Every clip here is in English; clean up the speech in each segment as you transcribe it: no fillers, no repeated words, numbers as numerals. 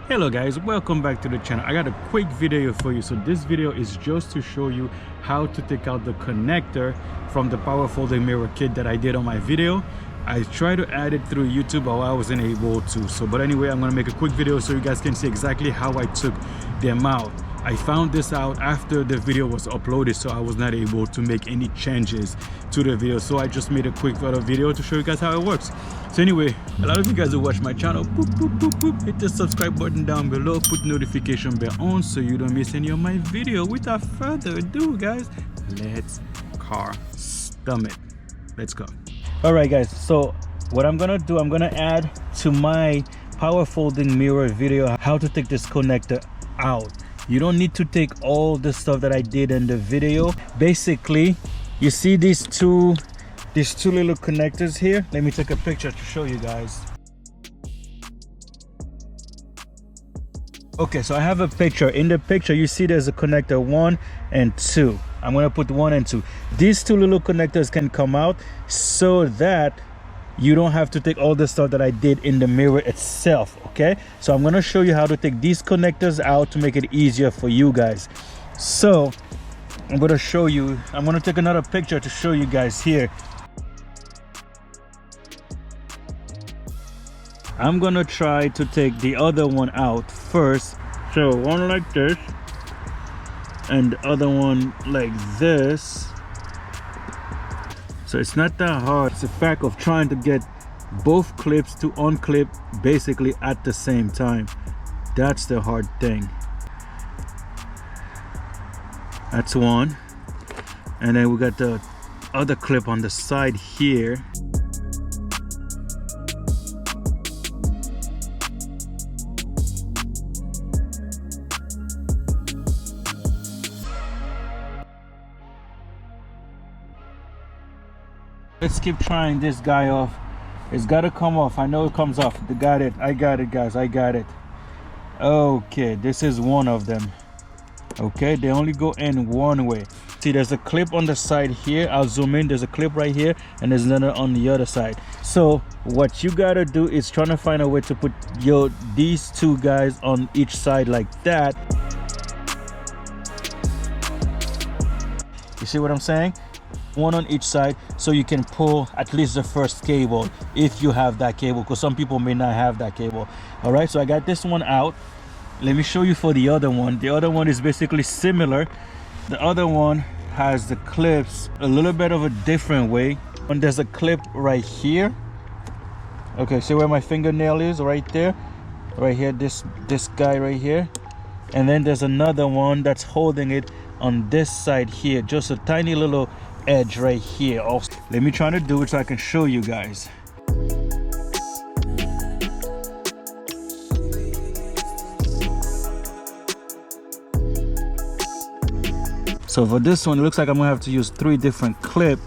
Hello guys, welcome back to the channel. I got a quick video for you. So this video is just to show you how to take out the connector from the power folding mirror kit that I did on my video. I tried to add it through YouTube, but I wasn't able to. But anyway, I'm gonna make a quick video so you guys can see exactly how I took them out. I found this out after the video was uploaded, so I was not able to make any changes to the video. So I just made a quick video to show you guys how it works. So anyway, a lot of you guys who watch my channel, hit the subscribe button down below, put notification bell on so you don't miss any of my video. Without further ado, guys, let's CarStomIt. Let's go. All right, guys. So what I'm gonna do, I'm gonna add to my power folding mirror video how to take this connector out. You don't need to take all the stuff that I did in the video. Basically, you see these two little connectors here. Let me take a picture to show you guys. Okay, so I have a picture. In the picture, you see there's a connector 1 and 2. I'm gonna put 1 and 2. These two little connectors can come out so that you don't have to take all the stuff that I did in the mirror itself. Okay, so I'm gonna show you how to take these connectors out to make it easier for you guys. So I'm gonna show you, I'm gonna take another picture to show you guys here. I'm gonna try to take the other one out first. So one like this and the other one like this. So it's not that hard. It's a fact of trying to get both clips to unclip basically at the same time. That's the hard thing. That's one. And then we got the other clip on the side here. Let's keep trying this guy off. It's got to come off. I know it comes off. I got it, guys. I got it. Okay, this is one of them. Okay, they only go in one way. See, there's a clip on the side here. I'll zoom in. There's a clip right here and there's another on the other side. So what you gotta do is trying to find a way to put these two guys on each side like that. You see what I'm saying? One on each side, so you can pull at least the first cable if you have that cable, because some people may not have that cable. All right, so I got this one out. Let me show you for the other one. The other one is basically similar. The other one has the clips a little bit of a different way. And there's a clip right here. Okay, see where my fingernail is? Right there, right here, this guy right here. And then there's another one that's holding it on this side here, just a tiny little edge right here. Also, let me try to do it so I can show you guys. So for this one, it looks like I'm gonna have to use 3 different clips.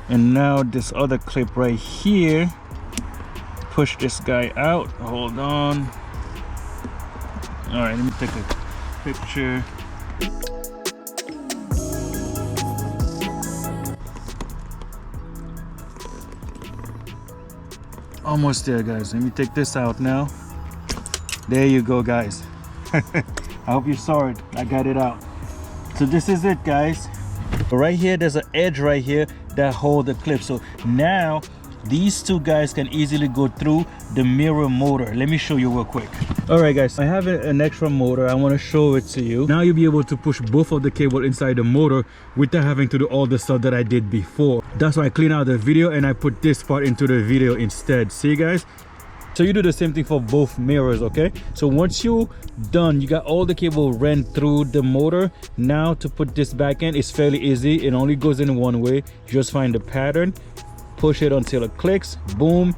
And now this other clip right here, push this guy out. Hold on. All right, let me take a picture. Almost there, guys. Let me take this out now. There you go, guys. I hope you saw it. I got it out. So this is it, guys. Right here, there's an edge right here that hold the clip. So now these two guys can easily go through the mirror motor. Let me show you real quick. All right, guys, I have an extra motor. I want to show it to you. Now you'll be able to push both of the cable inside the motor without having to do all the stuff that I did before. That's why I clean out the video and I put this part into the video instead. See, guys? So you do the same thing for both mirrors, okay? So once you're done, you got all the cable ran through the motor. Now to put this back in, it's fairly easy. It only goes in one way. You just find the pattern, push it until it clicks, boom.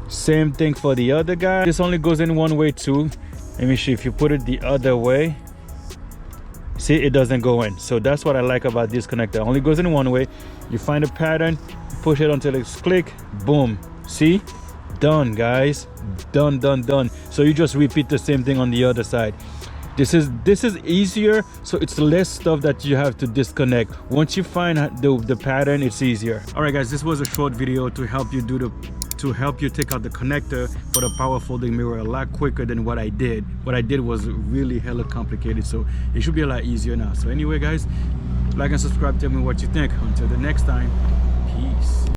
Same thing for the other guy. This only goes in one way too. Let me see, if you put it the other way, see, it doesn't go in. So that's what I like about this connector. It only goes in one way. You find a pattern, push it until it's click, boom. See? Done, guys. Done. So you just repeat the same thing on the other side. This is easier, so it's less stuff that you have to disconnect. Once you find the pattern, it's easier. All right guys, this was a short video to help you take out the connector for the power folding mirror a lot quicker than what I did. What I did was really hella complicated, so it should be a lot easier now. So anyway guys, like and subscribe, tell me what you think. Until the next time, peace.